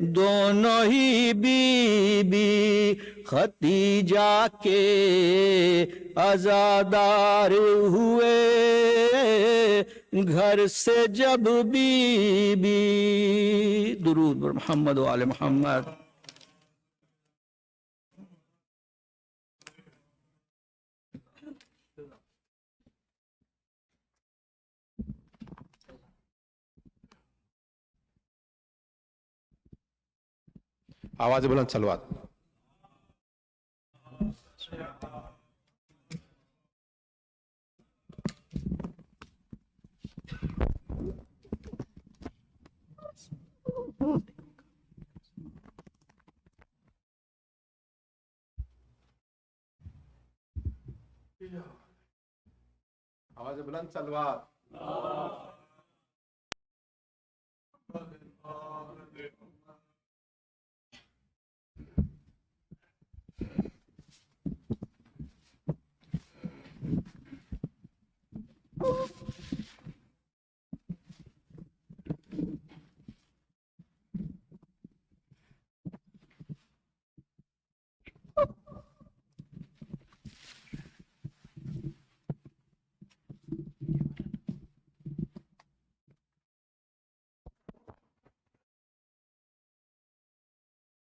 دونوں ہی بی ختیجہ کے عزادار ہوئے، گھر سے جب بی درود بر محمد و آل محمد۔ آواز بلند صلوات۔ آواز بلند صلوات۔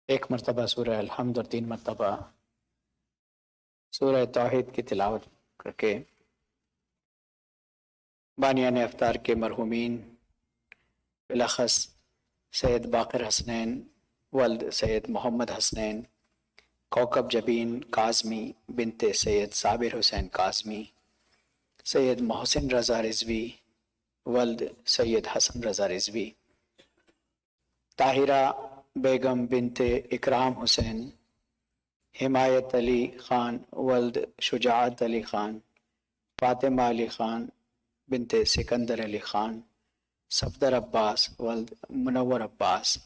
ایک مرتبہ سورہ الحمد اور 3 مرتبہ سورہ توحید کی تلاوت کر کے بانیان افطار کے مرحومین بالاخص سید باقر حسنین ولد سید محمد حسنین، کوکب جبین کاظمی بنت سید صابر حسین کاظمی، سید محسن رضا رضوی ولد سید حسن رضا رضوی، طاہرہ بیگم بنت اکرام حسین، حمایت علی خان ولد شجاعت علی خان، فاطمہ علی خان بنت سکندر علی خان، صفدر عباس ولد منور عباس،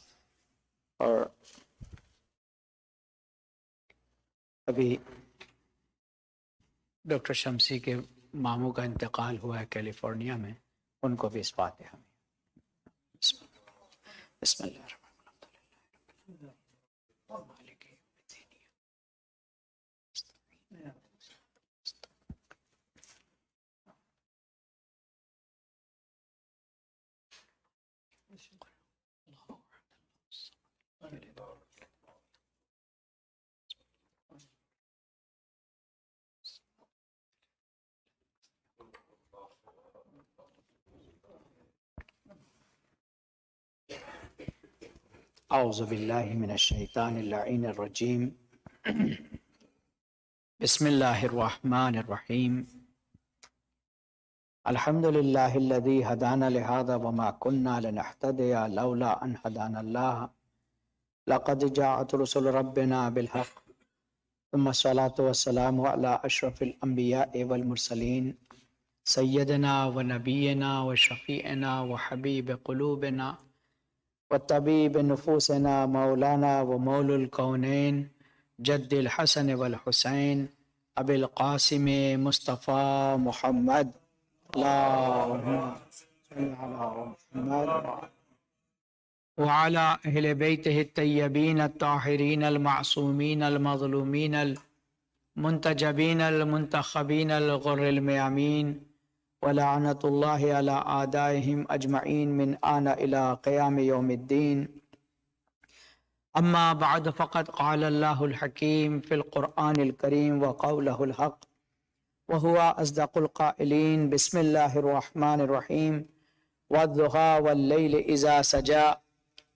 اور ابھی ڈاکٹر شمسی کے ماموں کا انتقال ہوا ہے کیلیفورنیا میں، ان کو بھی اس فاتحہ میں بسم اللہ الرحمن اعوذ باللہ من الشیطان اللعین الرجیم بسم اللہ الرحمن الرحیم الحمد للہ الذی ہدانا لہذا وما کننا لنہتدی لولا ان ہدانا اللہ لقد جاءت رسل ربنا بالحق ثم الصلاة والسلام علی اشرف الانبیاء والمرسلین سیدنا و نبینا و شفیعنا و حبیب قلوبنا وطبیب نفوسنا مولانا و مول الکونین جد الحسن والحسین ابی القاسم مصطفیٰ محمد اللہم صلی علی محمد وعلى اہل بیتہ الطیبین الطاہرین المعصومین المظلومین المنتجبین المنتخبین الغر المیامین ولعنت اللہ علی اعدائہم اجمعین من آن الى قیام یوم الدین اما بعد فقد قال اللہ الحکیم فی القرآن الکریم وقولہ الحق وهو اصدق القائلین بسم اللہ الرحمن الرحیم والضحى واللیل اذا سجا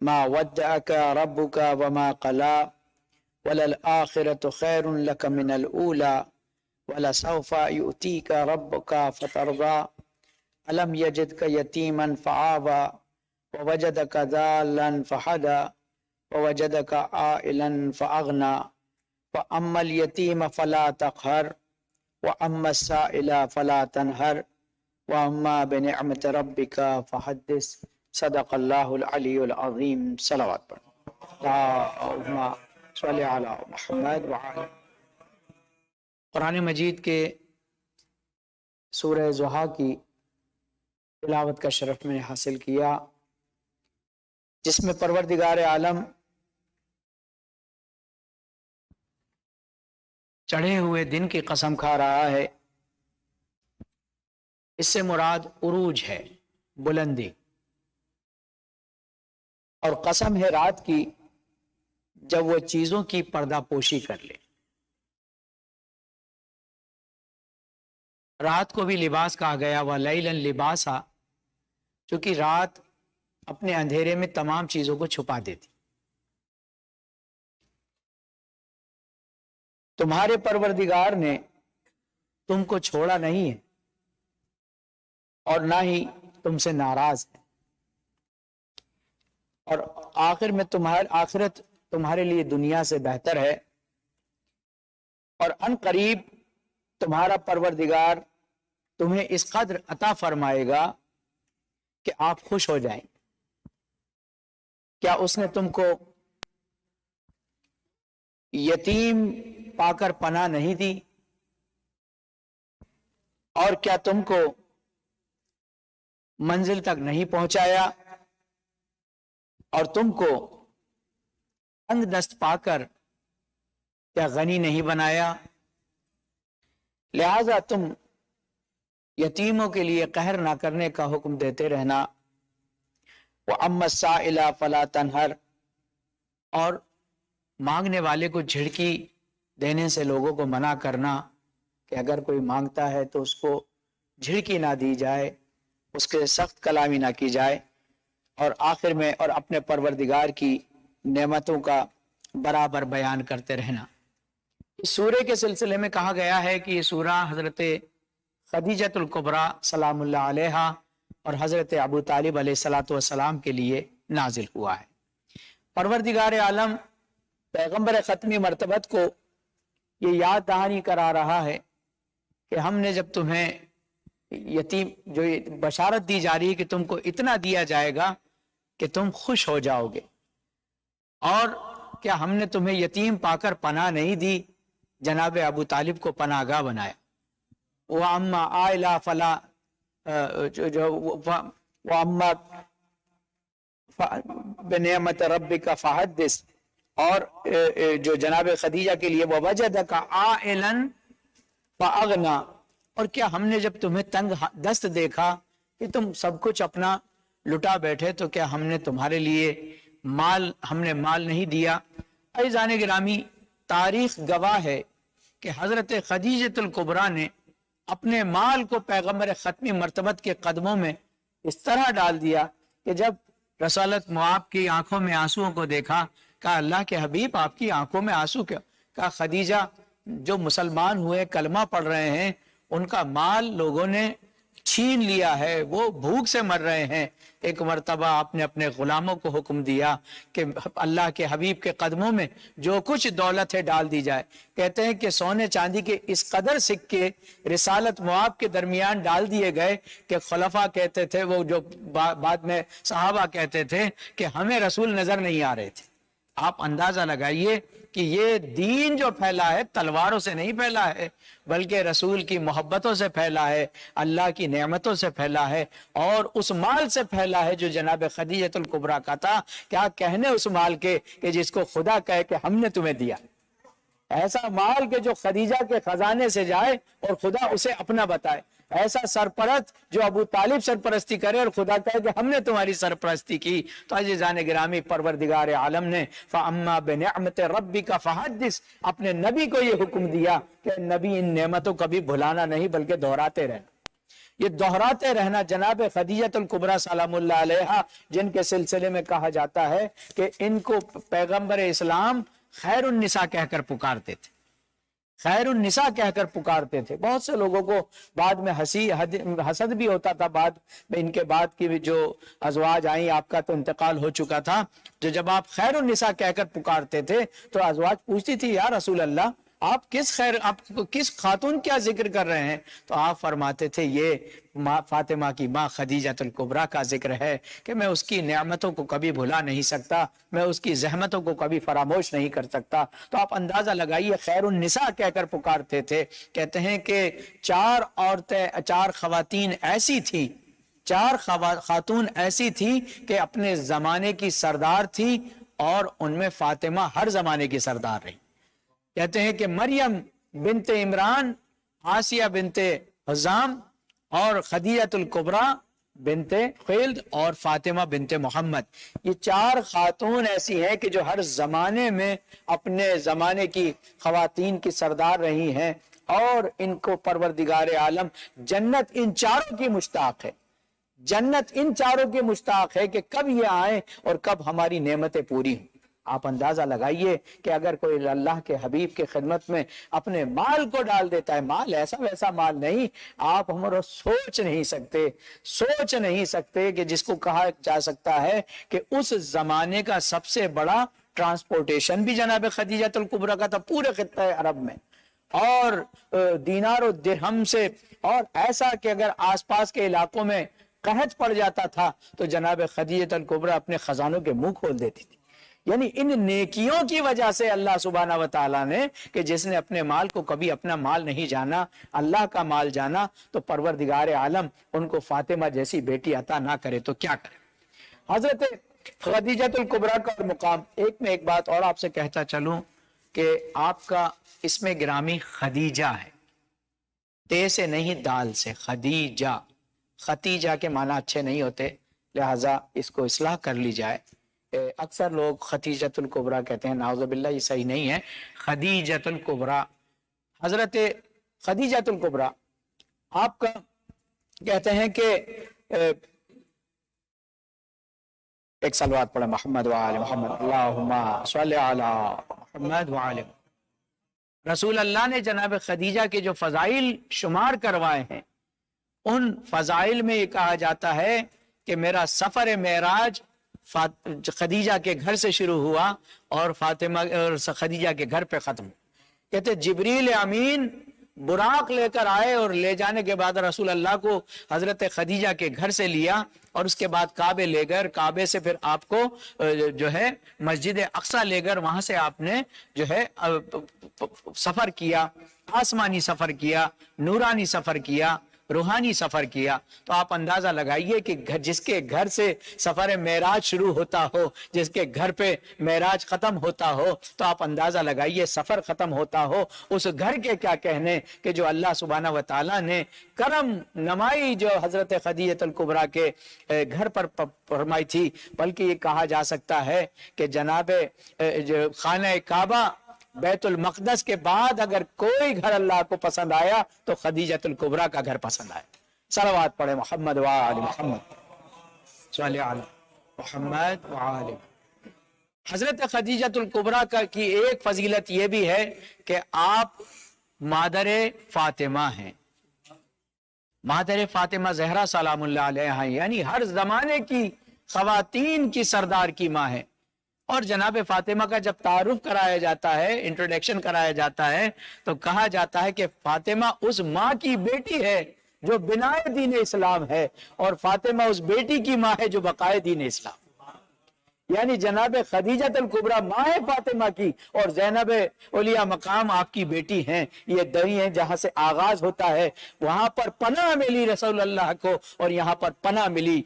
ما ودعك ربك وما قلا وللآخرة خير لك من الأولى ولسوف يؤتيك ربك فترضى ألم يجدك يتيما فعاوى ووجدك ضالا فهدى ووجدك عائلا فأغنى فأما اليتيم فلا تقهر وأما السائل فلا تنهر وأما بنعمة ربك فحدث صدق اللہ العلی العظیم صلوات پر اللہم صلی علی محمد وعلی۔ قرآن مجید کے سورہ ضحیٰ کی تلاوت کا شرف میں نے حاصل کیا۔ جس میں پروردگار عالم چڑھے ہوئے دن کی قسم کھا رہا ہے. اس سے مراد عروج ہے، بلندی، اور قسم ہے رات کی جب وہ چیزوں کی پردہ پوشی کر لے. رات کو بھی لباس کہا گیا، وَلَيْلًا لِبَاسًا، چونکہ رات اپنے اندھیرے میں تمام چیزوں کو چھپا دیتی. تمہارے پروردگار نے تم کو چھوڑا نہیں ہے اور نہ ہی تم سے ناراض ہے، اور آخر میں آخرت تمہارے لیے دنیا سے بہتر ہے، اور ان قریب تمہارا پروردگار تمہیں اس قدر عطا فرمائے گا کہ آپ خوش ہو جائیں. کیا اس نے تم کو یتیم پا کر پناہ نہیں دی؟ اور کیا تم کو منزل تک نہیں پہنچایا اور تم کو تنگ دست پا کر کیا غنی نہیں بنایا؟ لہذا تم یتیموں کے لیے قہر نہ کرنے کا حکم دیتے رہنا. وَأَمَّا السَّائِلَ فَلَا تَنْهَرْ، اور مانگنے والے کو جھڑکی دینے سے لوگوں کو منع کرنا کہ اگر کوئی مانگتا ہے تو اس کو جھڑکی نہ دی جائے، اس کے سخت کلامی نہ کی جائے. اور آخر میں اور اپنے پروردگار کی نعمتوں کا برابر بیان کرتے رہنا. اس سورہ کے سلسلے میں کہا گیا ہے کہ یہ سورہ حضرت خدیجۃ الکبریٰ سلام اللہ علیہا اور حضرت ابو طالب علیہ الصلوۃ والسلام کے لیے نازل ہوا ہے. پروردگار عالم پیغمبر ختمی مرتبت کو یہ یاد دہانی کرا رہا ہے کہ ہم نے جب تمہیں یتیم جو بشارت دی جا رہی ہے کہ تم کو اتنا دیا جائے گا کہ تم خوش ہو جاؤ گے، اور کیا ہم نے تمہیں یتیم پا کر پناہ نہیں دی؟ جناب ابو طالب کو پناہ گاہ بنایا. وَأَمَّا آئِلَا فَلَا وَأَمَّا بِنِعْمَةِ رَبِّكَ فَحَدِّثْ، اور جو جناب خدیجہ کے لیے وَوَجَدَكَ عَائِلًا فَأَغْنَا، اور کیا ہم نے جب تمہیں تنگ دست دیکھا کہ تم سب کچھ اپنا لٹا بیٹھے تو کیا ہم نے تمہارے لیے ہم نے مال نہیں دیا؟ عزیزان گرامی، تاریخ گواہ ہے کہ حضرت خدیجۃ الکبریٰ نے اپنے مال کو پیغمبر ختمی مرتبت کے قدموں میں اس طرح ڈال دیا کہ جب رسالت مآب کی آنکھوں میں آنسوؤں کو دیکھا، کہا اللہ کے حبیب آپ کی آنکھوں میں آنسو کیا؟ کہا خدیجہ جو مسلمان ہوئے کلمہ پڑھ رہے ہیں ان کا مال لوگوں نے چھین لیا ہے، وہ بھوک سے مر رہے ہیں. ایک مرتبہ آپ نے اپنے غلاموں کو حکم دیا کہ اللہ کے حبیب کے قدموں میں جو کچھ دولت ہے ڈال دی جائے. کہتے ہیں کہ سونے چاندی کے اس قدر سکے رسالت مآب کے درمیان ڈال دیے گئے کہ خلفاء کہتے تھے، وہ جو بعد میں صحابہ کہتے تھے کہ ہمیں رسول نظر نہیں آ رہے تھے. آپ اندازہ لگائیے کہ یہ دین جو پھیلا ہے تلواروں سے نہیں پھیلا ہے بلکہ رسول کی محبتوں سے پھیلا ہے، اللہ کی نعمتوں سے پھیلا ہے، اور اس مال سے پھیلا ہے جو جناب خدیجۃ الکبریٰ کا تھا. کیا کہنے اس مال کے کہ جس کو خدا کہے کہ ہم نے تمہیں دیا. ایسا مال کہ جو خدیجہ کے خزانے سے جائے اور خدا اسے اپنا بتائے. ایسا سرپرست جو ابو طالب سرپرستی کرے اور خدا کہے کہ ہم نے تمہاری سرپرستی کی. تو عزیزان گرامی، پروردگار عالم نے فَأَمَّا بِنِعْمَةِ رَبِّكَ فَحَدِّثْ اپنے نبی کو یہ حکم دیا کہ نبی ان نعمتوں کو بھی بھلانا نہیں بلکہ دہراتے رہنا. یہ دہراتے رہنا جناب خدیجۃ الکبریٰ سلام اللہ علیہا، جن کے سلسلے میں کہا جاتا ہے کہ ان کو پیغمبر اسلام خیر النساء کہہ کر پکارتے تھے، خیر النساء کہہ کر پکارتے تھے. بہت سے لوگوں کو بعد میں حسد بھی ہوتا تھا. بعد میں ان کے بعد کی جو ازواج آئیں، آپ کا تو انتقال ہو چکا تھا، جو جب آپ خیر النساء کہہ کر پکارتے تھے تو ازواج پوچھتی تھی یا رسول اللہ آپ کس خاتون کیا ذکر کر رہے ہیں؟ تو آپ فرماتے تھے یہ فاطمہ کی ماں خدیجۃ الکبریٰ کا ذکر ہے کہ میں اس کی نعمتوں کو کبھی بھلا نہیں سکتا، میں اس کی زحمتوں کو کبھی فراموش نہیں کر سکتا. تو آپ اندازہ لگائیے خیر النساء کہہ کر پکارتے تھے. کہتے ہیں کہ چار خواتین ایسی تھیں، 4 خاتون ایسی تھی کہ اپنے زمانے کی سردار تھی اور ان میں فاطمہ ہر زمانے کی سردار رہی. کہتے ہیں کہ مریم بنت عمران، آسیہ بنت حزام اور خدیجہ الکبریٰ بنت خیلد اور فاطمہ بنت محمد، یہ 4 خاتون ایسی ہیں کہ جو ہر زمانے میں اپنے زمانے کی خواتین کی سردار رہی ہیں، اور ان کو پروردگار عالم جنت ان چاروں کی مشتاق ہے. جنت ان چاروں کی مشتاق ہے کہ کب یہ آئیں اور کب ہماری نعمتیں پوری ہوں. آپ اندازہ لگائیے کہ اگر کوئی اللہ کے حبیب کے خدمت میں اپنے مال کو ڈال دیتا ہے، مال ایسا ویسا مال نہیں، آپ ہمارا سوچ نہیں سکتے کہ جس کو کہا جا سکتا ہے کہ اس زمانے کا سب سے بڑا ٹرانسپورٹیشن بھی جناب خدیجہ الکبریٰ کا تھا پورے خطہ عرب میں، اور دینار و درہم سے، اور ایسا کہ اگر آس پاس کے علاقوں میں قحط پڑ جاتا تھا تو جناب خدیجہ الکبریٰ اپنے خزانوں کے منہ کھول دیتی تھی. یعنی ان نیکیوں کی وجہ سے اللہ سبحانہ و تعالیٰ نے، کہ جس نے اپنے مال کو کبھی اپنا مال نہیں جانا، اللہ کا مال جانا، تو پروردگار عالم ان کو فاطمہ جیسی بیٹی عطا نہ کرے تو کیا کرے. حضرت خدیجہ الکبریٰ کا مقام، ایک بات اور آپ سے کہتا چلوں کہ آپ کا اس میں گرامی خدیجہ ہے، تے سے نہیں دال سے، خدیجہ. ختیجہ کے معنی اچھے نہیں ہوتے، لہٰذا اس کو اصلاح کر لی جائے. اکثر لوگ خدیجہ الکبریٰ کہتے ہیں، نعوذ باللہ یہ صحیح نہیں ہے. خدیجہ الکبریٰ، حضرت خدیجہ الکبریٰ آپ کا کہتے ہیں کہ ایک صلوات پڑھیں محمد وآل محمد، اللہم صلی علی محمد وآل. رسول اللہ نے جناب خدیجہ کے جو فضائل شمار کروائے ہیں، ان فضائل میں یہ کہا جاتا ہے کہ میرا سفر معراج خدیجہ کے گھر سے شروع ہوا اور فاطمہ اور خدیجہ کے گھر پہ ختم. کہتے جبریل امین براق لے کر آئے اور لے جانے کے بعد رسول اللہ کو حضرت خدیجہ کے گھر سے لیا اور اس کے بعد کعبے لے کر، کعبے سے پھر آپ کو جو ہے مسجد اقصی لے کر وہاں سے آپ نے جو ہے سفر کیا، آسمانی سفر کیا، نورانی سفر کیا، روحانی سفر کیا. تو آپ اندازہ لگائیے کہ جس کے گھر سے سفر معراج شروع ہوتا ہو، جس کے گھر پہ معراج ختم ہوتا ہو، تو آپ اندازہ لگائیے سفر ختم ہوتا ہو اس گھر کے کیا کہنے کہ جو اللہ سبحانہ و تعالیٰ نے کرم نمائی جو حضرت خدیجہ الکبریٰ کے گھر پر فرمائی تھی. بلکہ یہ کہا جا سکتا ہے کہ جناب خانہ کعبہ بیت المقدس کے بعد اگر کوئی گھر اللہ کو پسند آیا تو خدیجہ الکبریٰ کا گھر پسند آیا. صلوات پڑھے محمد وآل محمد، صلی علی محمد وآل. حضرت خدیجہ الکبریٰ کی ایک فضیلت یہ بھی ہے کہ آپ مادر فاطمہ ہیں. مادر فاطمہ زہرا سلام اللہ علیہا ہیں، یعنی ہر زمانے کی خواتین کی سردار کی ماں ہے. اور جناب فاطمہ کا جب تعارف کرایا جاتا ہے، انٹروڈکشن کرایا جاتا ہے، تو کہا جاتا ہے کہ فاطمہ اس ماں کی بیٹی ہے جو بنائے دین اسلام ہے، اور فاطمہ اس بیٹی کی ماں ہے جو بقائے دین اسلام. یعنی جناب خدیجہ الکبریٰ ماں ہے فاطمہ کی، اور زینب اولیاء مقام آپ کی بیٹی ہیں. یہ دری ہیں جہاں سے آغاز ہوتا ہے، وہاں پر پناہ ملی رسول اللہ کو، اور یہاں پر پناہ ملی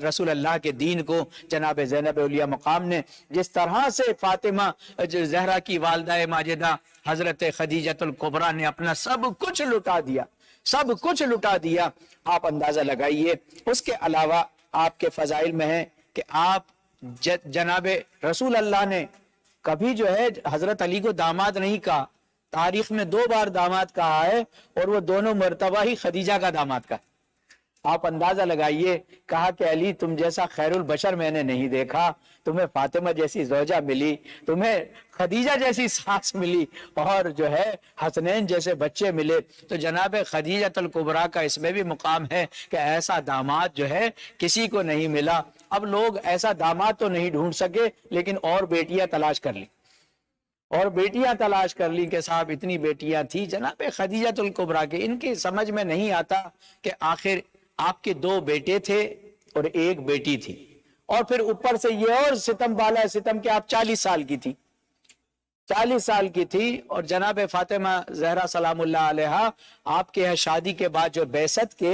رسول اللہ کے دین کو. جناب زینب اولیاء مقام نے جس طرح سے فاطمہ زہرا کی والدہ ماجدہ حضرت خدیجہ الکبریٰ نے اپنا سب کچھ لٹا دیا، آپ اندازہ لگائیے. اس کے علاوہ آپ کے فضائل میں ہے کہ آپ جناب رسول اللہ نے کبھی جو ہے حضرت علی کو داماد نہیں کہا. تاریخ میں 2 بار داماد کہا ہے، اور وہ دونوں مرتبہ ہی خدیجہ کا داماد کہا. آپ اندازہ لگائیے، کہا کہ علی تم جیسا خیر البشر میں نے نہیں دیکھا، تمہیں فاطمہ جیسی زوجہ ملی، تمہیں خدیجہ جیسی ساس ملی، اور جو ہے حسنین جیسے بچے ملے. تو جناب خدیجہ الکبریٰ کا اس میں بھی مقام ہے کہ ایسا داماد جو ہے کسی کو نہیں ملا. اب لوگ ایسا داماد تو نہیں ڈھونڈ سکے، لیکن اور بیٹیاں تلاش کر لی کہ صاحب اتنی بیٹیاں تھی جناب خدیجہ الکبریٰ کے. ان کی سمجھ میں نہیں آتا کہ آخر آپ کے 2 بیٹے تھے اور 1 بیٹی تھی، اور پھر اوپر سے یہ اور ستم بالا ستم کہ آپ 40 سال کی تھی. اور جناب فاطمہ زہرا سلام اللہ علیہا آپ کے شادی کے بعد جو بعثت کے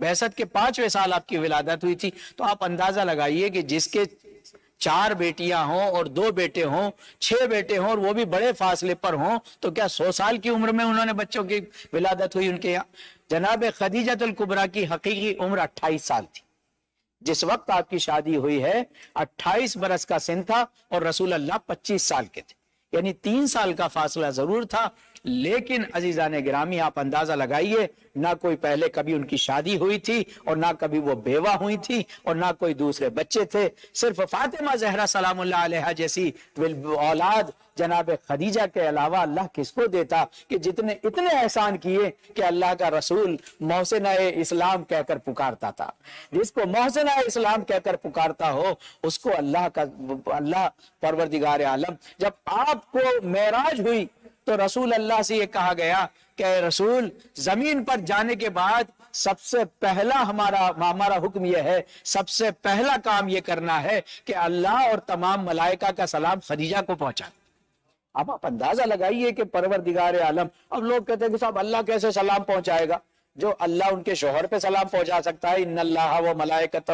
بعثت کے 5ویں سال آپ کی ولادت ہوئی تھی. تو آپ اندازہ لگائیے کہ جس کے 4 بیٹیاں ہوں اور 2 بیٹے ہوں، 6 بیٹے ہوں اور وہ بھی بڑے فاصلے پر ہوں، تو کیا 100 سال کی عمر میں انہوں نے بچوں کی ولادت ہوئی ان کے یہاں؟ جناب خدیجہ الکبریٰ کی حقیقی عمر 28 سال تھی. جس وقت آپ کی شادی ہوئی ہے 28 برس کا سن تھا اور رسول اللہ 25 سال کے تھے، یعنی 3 سال کا فاصلہ ضرور تھا. لیکن عزیزان گرامی آپ اندازہ لگائیے، نہ کوئی پہلے کبھی ان کی شادی ہوئی تھی اور نہ کبھی وہ بیوہ ہوئی تھی اور نہ کوئی دوسرے بچے تھے. صرف فاطمہ زہرا سلام اللہ علیہا جیسی اولاد جناب خدیجہ کے علاوہ اللہ کس کو دیتا کہ جتنے اتنے احسان کیے کہ اللہ کا رسول محسنہ اسلام کہہ کر پکارتا تھا. جس کو محسنہ اسلام کہہ کر پکارتا ہو اس کو اللہ پروردگار عالم. جب آپ کو معراج ہوئی تو رسول اللہ سے یہ کہا گیا کہ اے رسول، زمین پر جانے کے بعد سب سے پہلا ہمارا حکم یہ ہے، سب سے پہلا کام یہ کرنا ہے کہ اللہ اور تمام ملائکہ کا سلام خدیجہ کو پہنچا. اب آپ اندازہ لگائیے کہ پروردگار عالم. اب لوگ کہتے ہیں کہ صاحب اللہ کیسے سلام پہنچائے گا؟ جو اللہ ان کے شوہر پہ سلام پہنچا سکتا ہے، ان اللہ و ملائکتہ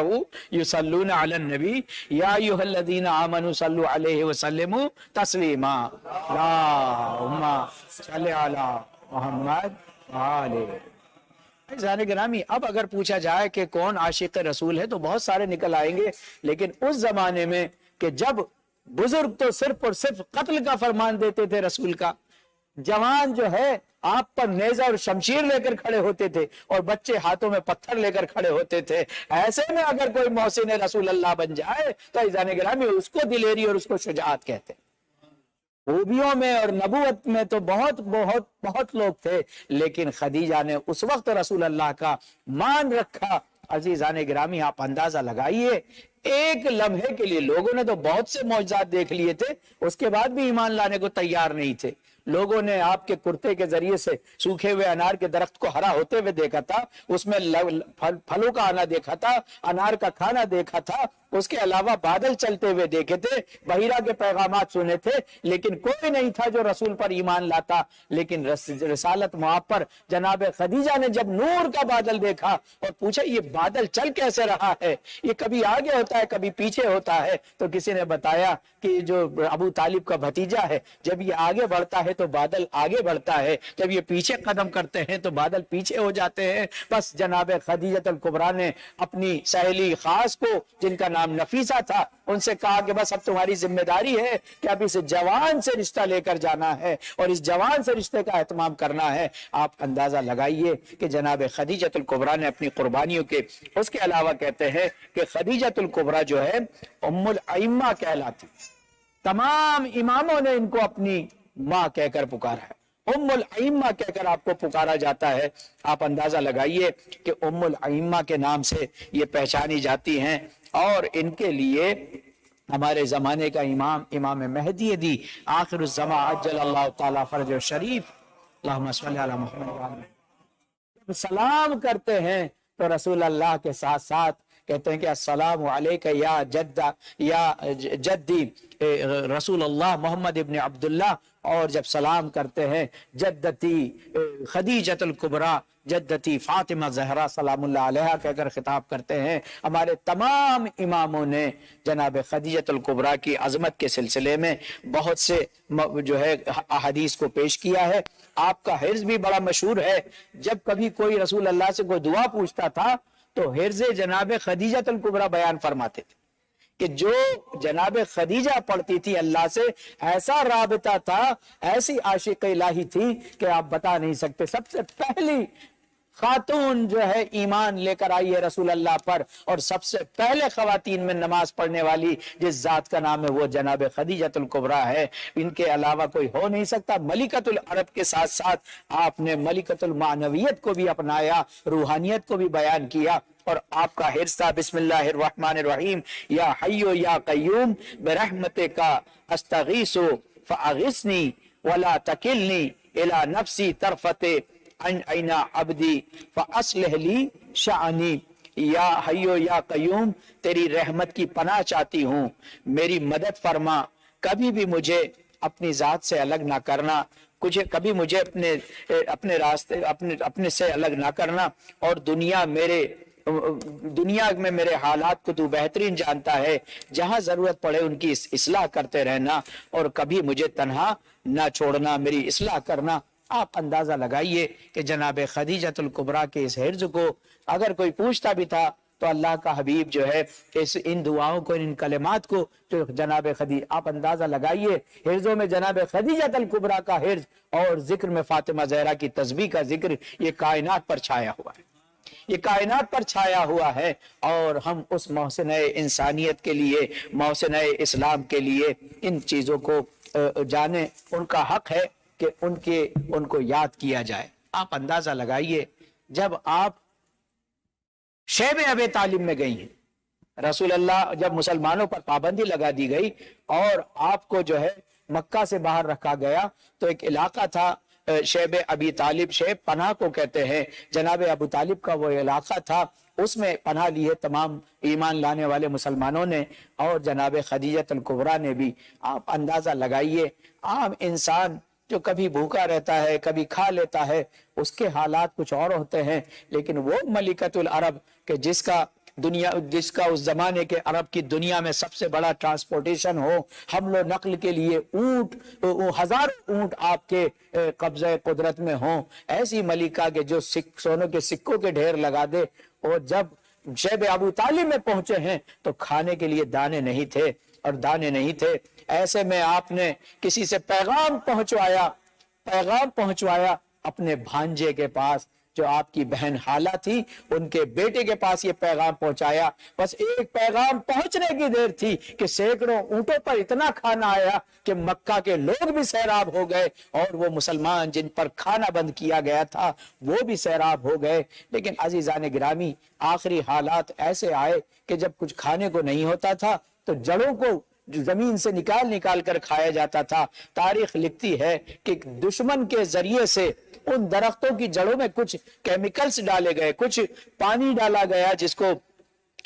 یصلون علی النبی یا ایھا الذین آمنوا صلوا علیہ وسلموا تسلیما اللہم صل علی محمد علیہ گرامی. اب اگر پوچھا جائے کہ کون عاشق رسول ہے تو بہت سارے نکل آئیں گے، لیکن اس زمانے میں کہ جب بزرگ تو صرف اور صرف قتل کا فرمان دیتے تھے رسول کا، جوان جو ہے آپ پر نیزہ اور شمشیر لے کر کھڑے ہوتے تھے اور بچے ہاتھوں میں پتھر لے کر کھڑے ہوتے تھے، ایسے میں اگر کوئی محسن رسول اللہ بن جائے تو عزیزان گرامی اس کو دلیری اور اس کو شجاعت کہتے ہیں. خوبیوں میں اور نبوت میں تو بہت بہت بہت لوگ تھے، لیکن خدیجہ نے اس وقت رسول اللہ کا مان رکھا. عزیزان گرامی آپ اندازہ لگائیے، ایک لمحے کے لیے لوگوں نے تو بہت سے معجزات دیکھ لیے تھے، اس کے بعد بھی ایمان لانے کو تیار نہیں تھے. لوگوں نے آپ کے کرتے کے ذریعے سے سوکھے ہوئے انار کے درخت کو ہرا ہوتے ہوئے دیکھا تھا، اس میں پھلوں کا آنا دیکھا تھا، انار کا کھانا دیکھا تھا، اس کے علاوہ بادل چلتے ہوئے دیکھے تھے، بحیرہ کے پیغامات سنے تھے، لیکن کوئی نہیں تھا جو رسول پر ایمان لاتا. لیکن رسالت معاب پر جناب خدیجہ نے جب نور کا بادل دیکھا اور پوچھا یہ بادل چل کیسے رہا ہے، یہ کبھی آگے ہوتا ہے کبھی پیچھے ہوتا ہے، تو کسی نے بتایا کہ جو ابو طالب کا بھتیجا ہے، جب یہ آگے بڑھتا ہے تو بادل آگے بڑھتا ہے، جب یہ پیچھے قدم کرتے ہیں تو بادل پیچھے ہو جاتے ہیں. بس جناب خدیجہ الکبریٰ نے اپنی سہیلی خاص کو جن کا نام نفیسہ تھا ان سے کہا کہ بس اب تمہاری ذمہ داری ہے کہ اب اس جوان سے رشتہ لے کر جانا ہے اور اس جوان سے رشتے کا اہتمام کرنا ہے. آپ اندازہ لگائیے کہ جناب خدیجہ الکبریٰ نے اپنی قربانیوں کے اس کے علاوہ کہتے ہیں کہ خدیجہ الکبریٰ جو ہے ام الائمہ کہلاتی. تمام اماموں نے ان کو اپنی ماں کہہ کر پکارا ہے، ام الائمہ کہہ کر آپ کو پکارا جاتا ہے. آپ اندازہ لگائیے کہ ام الائمہ کے نام سے یہ پہچانی جاتی ہیں اور ان کے لیے ہمارے زمانے کا امام مہدی دی آخر الزمان عجل اللہ تعالی فرج شریف اللہم صلی علی محمد سلام کرتے ہیں تو رسول اللہ کے ساتھ ساتھ کہتے ہیں کہ السلام علیکہ یا جدی رسول اللہ محمد ابن عبداللہ. اور جب سلام کرتے ہیں جدتی خدیجہ الکبریٰ، جدتی فاطمہ زہرا سلام اللہ علیہا کہہ کر خطاب کرتے ہیں. ہمارے تمام اماموں نے جناب خدیجہ الکبریٰ کی عظمت کے سلسلے میں بہت سے جو ہے احادیث کو پیش کیا ہے. آپ کا حرز بھی بڑا مشہور ہے. جب کبھی کوئی رسول اللہ سے کوئی دعا پوچھتا تھا تو حرز جناب خدیجہ الکبریٰ بیان فرماتے تھے کہ جو جناب خدیجہ پڑھتی تھی اللہ سے ایسا رابطہ تھا، ایسی عاشق الہی تھی کہ آپ بتا نہیں سکتے. سب سے پہلی خاتون جو ہے ایمان لے کر آئی ہے رسول اللہ پر، اور سب سے پہلے خواتین میں نماز پڑھنے والی جس ذات کا نام ہے وہ جناب خدیجہ الکبریٰ ہے. ان کے علاوہ کوئی ہو نہیں سکتا. ملکۃ العرب کے ساتھ ساتھ آپ نے ملکۃ المعنویت کو بھی اپنایا، روحانیت کو بھی بیان کیا. اور آپ کا حرص تھا بسم اللہ الرحمن الرحیم یا حی یا قیوم برحمتک استغیث فاغثنی ولا تکلنی الی نفسی طرفت عین عبدی فاصلح لی شأنی. یا حی یا قیوم تیری رحمت کی پناہ چاہتی ہوں، میری مدد فرما، کبھی بھی مجھے اپنی ذات سے الگ نہ کرنا، کبھی مجھے اپنے راستے اپنے سے الگ نہ کرنا، اور دنیا میں میرے حالات کو تو بہترین جانتا ہے، جہاں ضرورت پڑے ان کی اصلاح کرتے رہنا، اور کبھی مجھے تنہا نہ چھوڑنا، میری اصلاح کرنا۔ آپ اندازہ لگائیے کہ جناب خدیجۃ الکبریٰ کے اس حرز کو اگر کوئی پوچھتا بھی تھا تو اللہ کا حبیب جو ہے ان دعاؤں کو، ان کلمات کو جو جناب خدیجہ، آپ اندازہ لگائیے حرزوں میں جناب خدیجۃ الکبریٰ کا حرز اور ذکر میں فاطمہ زہرا کی تسبیح کا ذکر، یہ کائنات پر چھایا ہوا ہے، یہ کائنات پر چھایا ہوا ہے، اور ہم اس محسن انسانیت کے لیے، محسن اسلام کے لیے ان چیزوں کو جانیں، ان کا حق ہے کہ ان کو یاد کیا جائے۔ آپ اندازہ لگائیے جب آپ شیب ابی طالب میں گئی ہیں، رسول اللہ جب مسلمانوں پر پابندی لگا دی گئی اور آپ کو جو ہے مکہ سے باہر رکھا گیا، تو ایک علاقہ تھا شیب ابی طالب، شیب پناہ کو کہتے ہیں، جناب ابو طالب کا وہ علاقہ تھا، اس میں پناہ لیے تمام ایمان لانے والے مسلمانوں نے، اور جناب خدیجۃ الکبریٰ نے بھی۔ آپ اندازہ لگائیے عام انسان جو کبھی بھوکا رہتا ہے، کبھی کھا لیتا ہے، اس کے حالات کچھ اور ہوتے ہیں، لیکن وہ ملکۃ العرب کہ جس کا اس زمانے کے عرب کی دنیا میں سب سے بڑا ٹرانسپورٹیشن ہو، حمل و نقل کے لیے اونٹ، ہزاروں اونٹ آپ کے قبضہ قدرت میں ہوں، ایسی ملکہ کے جو سونوں کے سکوں کے ڈھیر لگا دے، اور جب شیب ابو طالب میں پہنچے ہیں تو کھانے کے لیے دانے نہیں تھے، اور دانے نہیں تھے، ایسے میں آپ نے کسی سے پیغام پہنچوایا اپنے بھانجے کے پاس، جو آپ کی بہن حالہ تھی، ان کے بیٹے کے پاس یہ پیغام پہنچایا۔ بس ایک پیغام پہنچنے کی دیر تھی کہ سینکڑوں اونٹوں پر اتنا کھانا آیا کہ مکہ کے لوگ بھی سیراب ہو گئے، اور وہ مسلمان جن پر کھانا بند کیا گیا تھا وہ بھی سیراب ہو گئے۔ لیکن عزیزان گرامی، آخری حالات ایسے آئے کہ جب کچھ کھانے کو نہیں ہوتا تھا تو جڑوں کو زمین سے نکال کر کھایا جاتا تھا۔ تاریخ لکھتی ہے کہ دشمن کے ذریعے سے ان درختوں کی جڑوں میں کچھ کیمیکلز ڈالے گئے، کچھ پانی ڈالا گیا، جس کو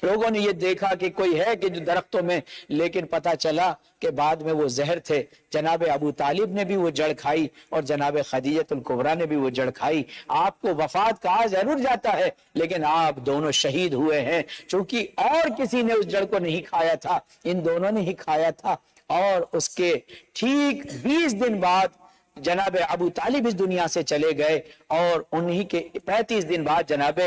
لوگوں نے یہ دیکھا کہ کوئی ہے کہ جو درختوں میں، لیکن پتا چلا کہ بعد میں وہ زہر تھے۔ جناب ابو طالب نے بھی وہ جڑ کھائی، اور جناب خدیجۃ الکبریٰ نے بھی وہ جڑ کھائی۔ آپ کو وفات کہا ضرور جاتا ہے، لیکن آپ دونوں شہید ہوئے ہیں، چونکہ اور کسی نے اس جڑ کو نہیں کھایا تھا، ان دونوں نے ہی کھایا تھا۔ اور اس کے ٹھیک 20 دن بعد جناب ابو طالب اس دنیا سے چلے گئے، اور انہی کے 35 دن بعد جناب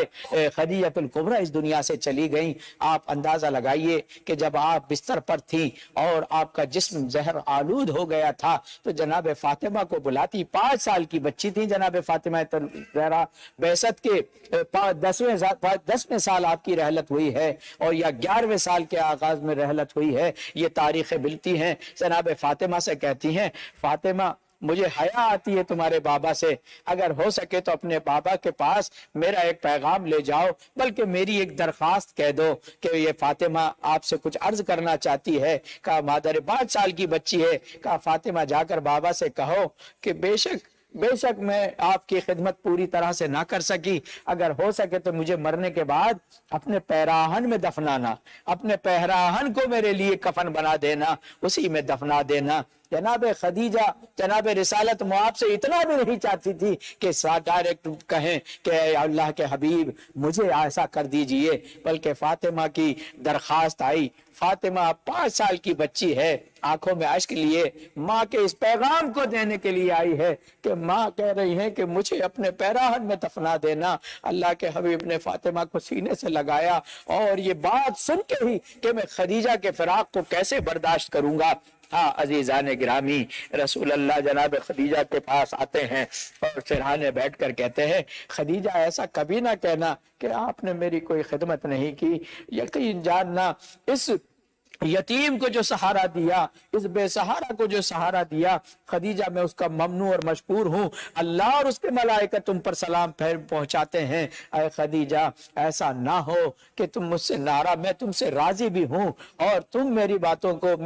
خدیجۃ الکبریٰ اس دنیا سے چلی گئیں۔ آپ اندازہ لگائیے کہ جب آپ بستر پر تھی اور آپ کا جسم زہر آلود ہو گیا تھا، تو جناب فاطمہ کو بلاتی، 5 سال کی بچی تھی جناب فاطمہ زہرا، بعثت کے 10ویں سال آپ کی رحلت ہوئی ہے، اور یا 11ویں سال کے آغاز میں رحلت ہوئی ہے، یہ تاریخیں ملتی ہیں۔ جناب فاطمہ سے کہتی ہیں، فاطمہ مجھے حیا آتی ہے تمہارے بابا سے، اگر ہو سکے تو اپنے بابا کے پاس میرا ایک پیغام لے جاؤ، بلکہ میری ایک درخواست کہہ دو کہ یہ فاطمہ آپ سے کچھ عرض کرنا چاہتی ہے۔ کہا مادر 5 سال کی بچی ہے، کہا فاطمہ جا کر بابا سے کہو کہ بے شک میں آپ کی خدمت پوری طرح سے نہ کر سکی، اگر ہو سکے تو مجھے مرنے کے بعد اپنے پیراہن میں دفنانا، اپنے پیراہن کو میرے لیے کفن بنا دینا، اسی میں دفنا دینا۔ جناب خدیجہ جناب رسالت معاب سے اتنا بھی نہیں چاہتی تھی کہ ڈائریکٹ کہیں کہ اے اللہ کے حبیب مجھے ایسا کر دیجئے، بلکہ فاطمہ کی درخواست آئی۔ فاطمہ 5 سال کی بچی ہے، آنکھوں میں اشک لیے ماں کے اس پیغام کو دینے کے لیے آئی ہے کہ ماں کہہ رہی ہیں کہ مجھے اپنے پیراہن میں دفنا دینا۔ اللہ کے حبیب نے فاطمہ کو سینے سے لگایا، اور یہ بات سن کے ہی کہ میں خدیجہ کے فراق کو کیسے برداشت کروں گا۔ ہاں عزیزان گرامی، رسول اللہ جناب خدیجہ کے پاس آتے ہیں اور سرہانے بیٹھ کر کہتے ہیں، خدیجہ ایسا کبھی نہ کہنا کہ آپ نے میری کوئی خدمت نہیں کی، یقین جاننا اس یتیم کو جو سہارا دیا، اس بے سہارا کو جو سہارا دیا، خدیجہ میں اس کا ممنون اور مشکور ہوں، اللہ اور اس کے ملائکہ تم پر سلام پہنچاتے ہیں۔ اے خدیجہ ایسا نہ ہو کہ تم مجھ سے ناراض، میں تم سے راضی بھی ہوں اور تم میری باتوں کو،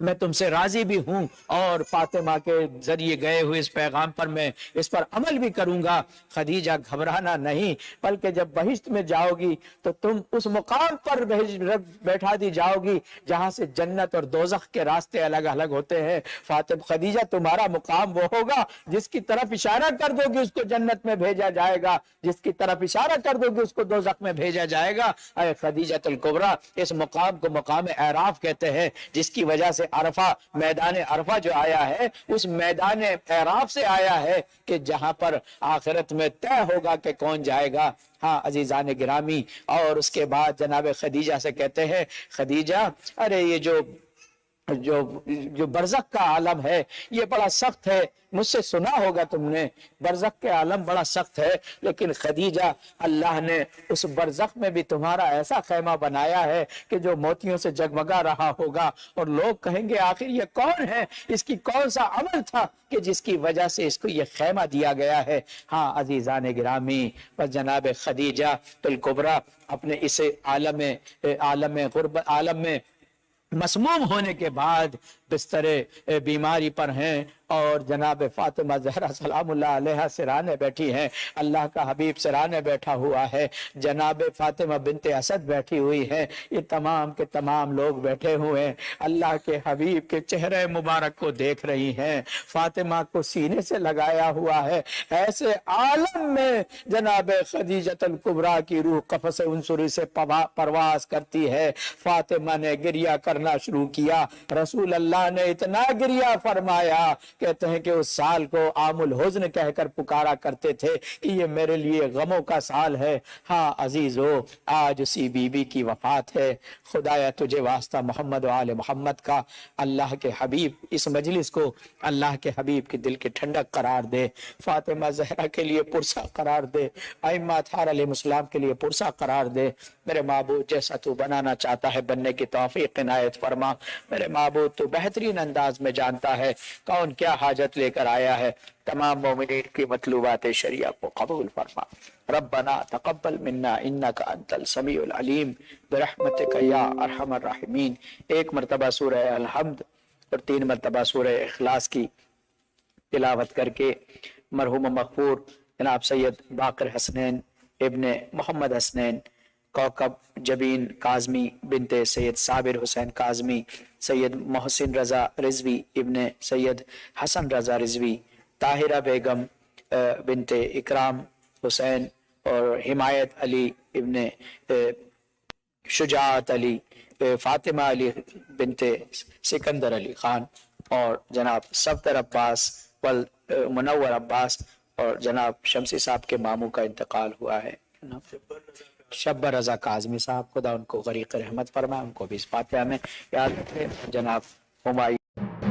میں تم سے راضی بھی ہوں اور فاطمہ کے ذریعے گئے ہوئے اس پیغام پر میں اس پر عمل بھی کروں گا۔ خدیجہ گھبرانا نہیں، بلکہ جب بہشت میں جاؤ گی تو تم اس مقام پر بیٹھا دی جاؤ گی جہاں سے جنت اور دوزخ کے راستے الگ الگ ہوتے ہیں۔ فاطمہ خدیجہ تمہارا مقام وہ ہوگا جس کی طرف اشارہ کر دو گی اس کو جنت میں بھیجا جائے گا، جس کی طرف اشارہ کر دو گی اس کو دوزخ میں بھیجا جائے گا۔ اے خدیجہ الکبریٰ، اس مقام کو مقام اعراف کہتے ہیں، جس کی وجہ سے عرفہ، میدان عرفہ جو آیا ہے اس میدان اعراف سے آیا ہے کہ جہاں پر آخرت میں طے ہوگا کہ کون جائے گا۔ ہاں عزیزان گرامی، اور اس کے بعد جناب خدیجہ سے کہتے ہیں خدیجہ ارے یہ جو برزخ کا عالم ہے یہ بڑا سخت ہے، مجھ سے سنا ہوگا تم نے، برزخ کے عالم بڑا سخت ہے، لیکن خدیجہ اللہ نے اس برزخ میں بھی تمہارا ایسا خیمہ بنایا ہے کہ جو موتیوں سے جگمگا رہا ہوگا، اور لوگ کہیں گے آخر یہ کون ہے، اس کی کون سا عمل تھا کہ جس کی وجہ سے اس کو یہ خیمہ دیا گیا ہے۔ ہاں عزیزان گرامی، بس جناب خدیجہ الکبریٰ اپنے اس عالم میں مسموم ہونے کے بعد بستر بیماری پر ہیں، اور جناب فاطمہ زہرا سلام اللہ علیہ سرانے بیٹھی ہیں، اللہ کا حبیب سرانے بیٹھا ہوا ہے، جناب فاطمہ بنت اسد بیٹھی ہوئی ہیں، یہ تمام کے تمام لوگ بیٹھے ہوئے ہیں، اللہ کے حبیب کے چہرے مبارک کو دیکھ رہی ہیں، فاطمہ کو سینے سے لگایا ہوا ہے۔ ایسے عالم میں جناب خدیجہ الکبریٰ کی روح قفس عنصری سے پرواز کرتی ہے۔ فاطمہ نے گریہ کرنا شروع کیا، رسول اللہ نے اتنا گریہ فرمایا، کہتے ہیں کہ اس سال کو عام الحزن کہہ کر پکارا کرتے تھے کہ یہ میرے لیے غموں کا سال ہے۔ ہاں عزیزو، آج اسی بی بی کی وفات ہے، خدایا تجھے واسطہ محمد و آل محمد کا، اللہ کے حبیب اس مجلس کو اللہ کے حبیب کے دل کے ٹھنڈک قرار دے، فاطمہ زہرا کے لیے پرسہ قرار دے، ائمہ اطہار علیہ السلام کے لیے پرسہ قرار دے۔ میرے معبود جیسا تو بنانا چاہتا ہے بننے کی توفیق عنایت فرما، میرے معبود تو بہترین انداز میں جانتا ہے کون کیا حاجت لے کر آیا ہے، تمام مومنین کی مطلوبات شریعہ کو قبول فرما۔ ربنا تقبل منا انک انت السمیع العلیم برحمتک یا ارحم الراحمین۔ ایک مرتبہ سورہ الحمد اور 3 مرتبہ سورہ اخلاص کی تلاوت کر کے مرحوم مغفور جناب سید باقر حسنین ابن محمد حسنین، کوکب جبین کاظمی بنت سید صابر حسین کاظمی، سید محسن رضا رضوی ابن سید حسن رضا رضوی، طاہرہ بیگم بنت اکرام حسین، اور حمایت علی ابن شجاعت علی، فاطمہ علی بنت سکندر علی خان، اور جناب صفدر عباس منور عباس، اور جناب شمسی صاحب کے ماموں کا انتقال ہوا ہے، شب رضا کاظمی صاحب، خدا ان کو غریق رحمت فرمائے، ان کو بھی اس فاتحہ میں یاد رکھے۔ جناب ہمایوں